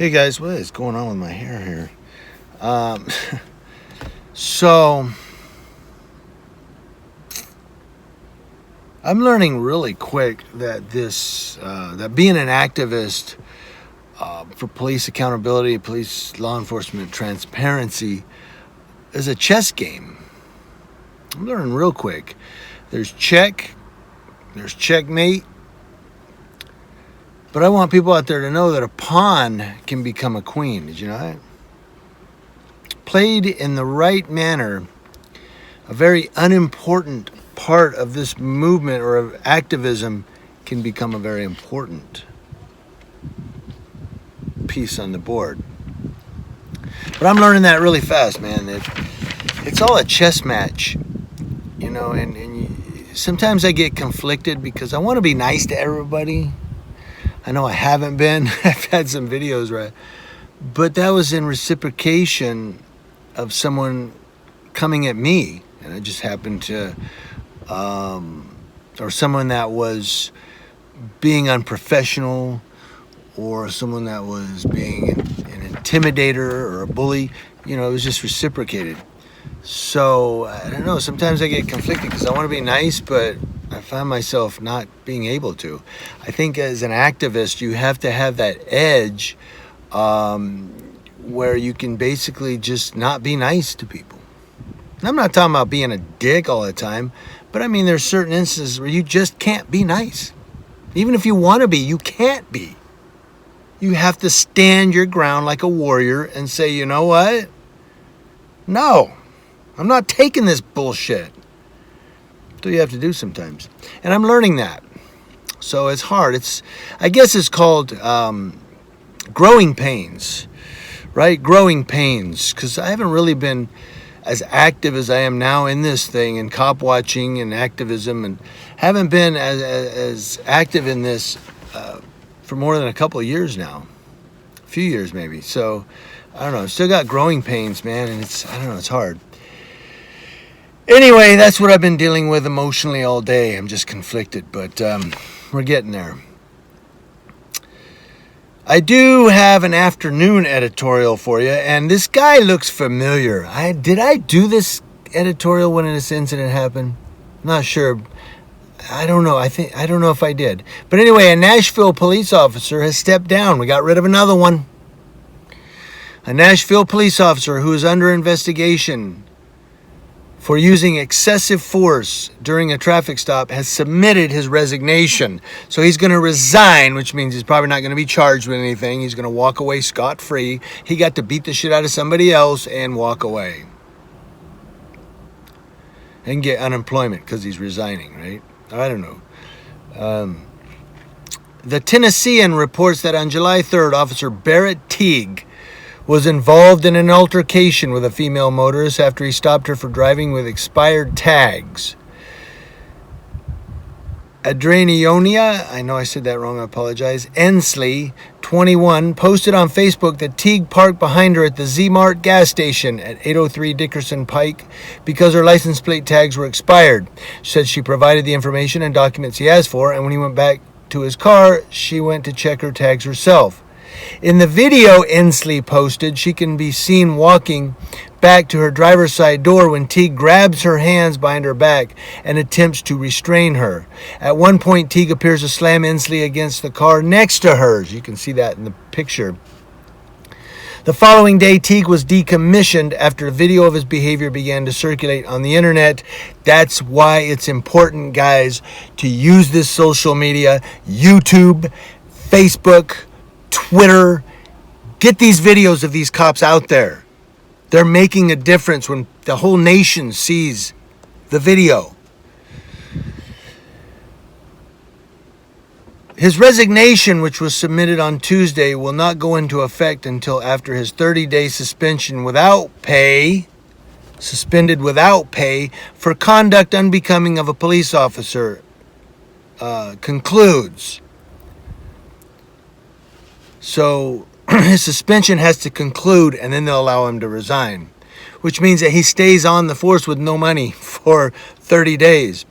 Hey guys, what is going on with my hair here? So I'm learning really quick that that being an activist for police accountability, police law enforcement transparency is a chess game. I'm learning real quick. There's check, there's checkmate. But I want people out there to know that a pawn can become a queen. Did you know that? Played in the right manner, a very unimportant part of this movement or of activism can become a very important piece on the board. But I'm learning that really fast, man. It's all a chess match, you know, sometimes I get conflicted because I want to be nice to everybody. I know I haven't been. I've had some videos, but that was in reciprocation of someone coming at me, and I just happened to, or someone that was being unprofessional, or someone that was being an intimidator or a bully. You know, it was just reciprocated. So I don't know. Sometimes I get conflicted because I want to be nice, but I find myself not being able to. I think as an activist, you have to have that edge where you can basically just not be nice to people. And I'm not talking about being a dick all the time, but I mean there's certain instances where you just can't be nice. Even if you want to be, you can't be. You have to stand your ground like a warrior and say, you know what? No, I'm not taking this bullshit. That's what you have to do sometimes. And I'm learning that. So it's hard. I guess it's called growing pains, right? Growing pains. Because I haven't really been as active as I am now in this thing, and cop watching and activism, and haven't been as active in this for more than a couple of years now. A few years maybe. So, I don't know. Still got growing pains, man. And it's hard. Anyway, that's what I've been dealing with emotionally all day. I'm just conflicted, but we're getting there. I do have an afternoon editorial for you, and this guy looks familiar. Did I do this editorial when this incident happened? I'm not sure. I don't know. I don't know if I did. But anyway, a Nashville police officer has stepped down. We got rid of another one. A Nashville police officer who is under investigation for using excessive force during a traffic stop has submitted his resignation. So he's going to resign, which means he's probably not going to be charged with anything. He's going to walk away scot-free. He got to beat the shit out of somebody else and walk away. And get unemployment because he's resigning, right? I don't know. The Tennessean reports that on July 3rd, Officer Barrett Teague was involved in an altercation with a female motorist after he stopped her for driving with expired tags. Adrenionia, I know I said that wrong, I apologize, Ensley, 21, posted on Facebook that Teague parked behind her at the Z-Mart gas station at 803 Dickerson Pike because her license plate tags were expired. She said she provided the information and documents he asked for, and when he went back to his car, she went to check her tags herself. In the video Ensley posted, she can be seen walking back to her driver's side door when Teague grabs her hands behind her back and attempts to restrain her. At one point, Teague appears to slam Ensley against the car next to hers. You can see that in the picture. The following day, Teague was decommissioned after a video of his behavior began to circulate on the internet. That's why it's important, guys, to use this social media, YouTube, Facebook, Twitter. Get these videos of these cops out there. They're making a difference when the whole nation sees the video. His resignation, which was submitted on Tuesday, will not go into effect until after his 30-day suspension without pay, suspended without pay for conduct unbecoming of a police officer, concludes. So his suspension has to conclude, and then they'll allow him to resign, which means that he stays on the force with no money for 30 days.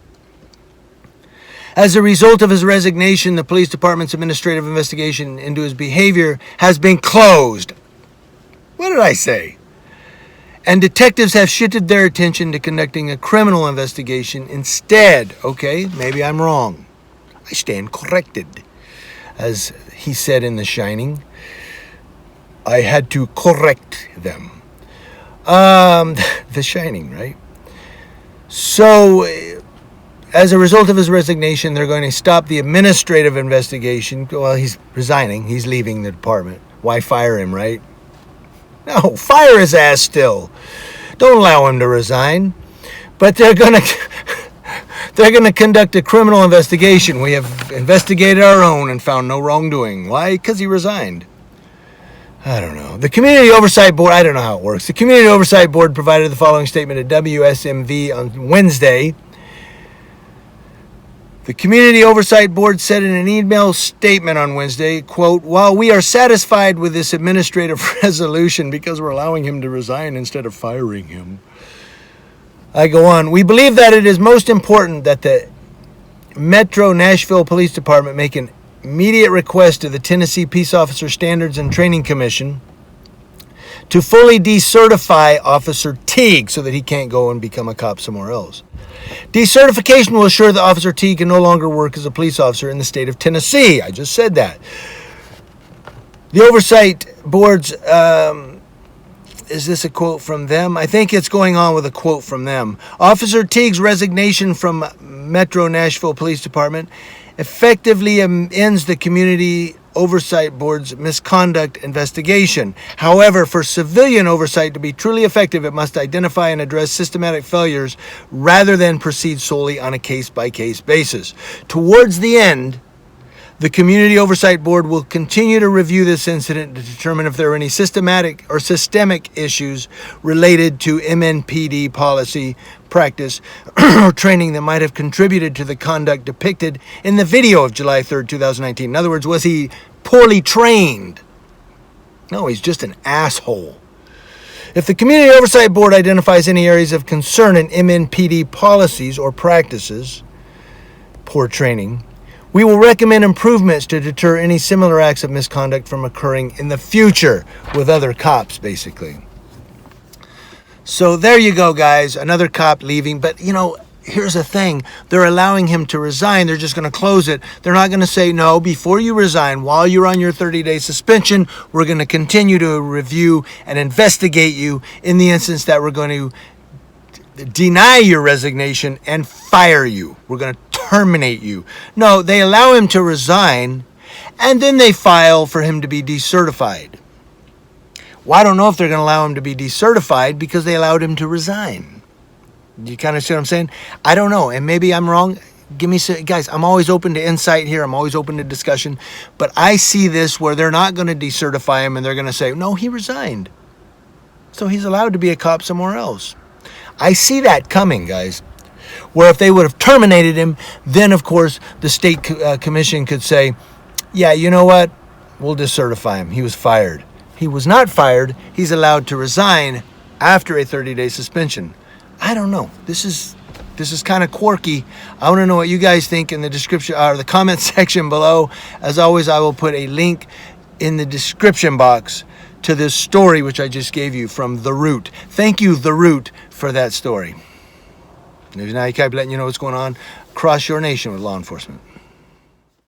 As a result of his resignation, the police department's administrative investigation into his behavior has been closed. What did I say? And detectives have shifted their attention to conducting a criminal investigation instead. Okay, maybe I'm wrong. I stand corrected. As he said in The Shining, I had to correct them. The Shining, right? So, as a result of his resignation, they're going to stop the administrative investigation. Well, he's resigning. He's leaving the department. Why fire him, right? No, fire his ass still. Don't allow him to resign. But they're going to conduct a criminal investigation. We have investigated our own and found no wrongdoing. Why? Because he resigned. I don't know. The Community Oversight Board, I don't know how it works. The Community Oversight Board provided the following statement at WSMV on Wednesday. The Community Oversight Board said in an email statement on Wednesday, quote, while we are satisfied with this administrative resolution because we're allowing him to resign instead of firing him, I go on, we believe that it is most important that the Metro Nashville Police Department make an immediate request to the Tennessee Peace Officer Standards and Training Commission to fully decertify Officer Teague so that he can't go and become a cop somewhere else. Decertification will assure that Officer Teague can no longer work as a police officer in the state of Tennessee. I just said that. The Oversight Board's, is this a quote from them? I think it's going on with a quote from them. Officer Teague's resignation from Metro Nashville Police Department effectively ends the Community Oversight Board's misconduct investigation. However, for civilian oversight to be truly effective, it must identify and address systematic failures rather than proceed solely on a case-by-case basis. Towards the end, the Community Oversight Board will continue to review this incident to determine if there are any systematic or systemic issues related to MNPD policy, practice, or training that might have contributed to the conduct depicted in the video of July 3rd, 2019. In other words, was he poorly trained? No, he's just an asshole. If the Community Oversight Board identifies any areas of concern in MNPD policies or practices, poor training, we will recommend improvements to deter any similar acts of misconduct from occurring in the future with other cops, basically. So there you go, guys. Another cop leaving. But, you know, here's the thing. They're allowing him to resign. They're just going to close it. They're not going to say, no, before you resign, while you're on your 30-day suspension, we're going to continue to review and investigate you in the instance that we're going to deny your resignation and fire you. We're going to terminate you. No, they allow him to resign, and then they file for him to be decertified. Well, I don't know if they're going to allow him to be decertified because they allowed him to resign. You kind of see what I'm saying? I don't know, and maybe I'm wrong. Give me some, guys, I'm always open to insight here. I'm always open to discussion. But I see this where they're not going to decertify him, and they're going to say, no, he resigned. So he's allowed to be a cop somewhere else. I see that coming, guys. Where if they would have terminated him, then, of course, the state commission could say, yeah, you know what? We'll decertify him. He was fired. He was not fired. He's allowed to resign after a 30-day suspension. I don't know. This is kind of quirky. I want to know what you guys think in the description or the comment section below. As always, I will put a link in the description box to this story, which I just gave you from The Root. Thank you, The Root, for that story. Now I keep letting you know what's going on across your nation with law enforcement.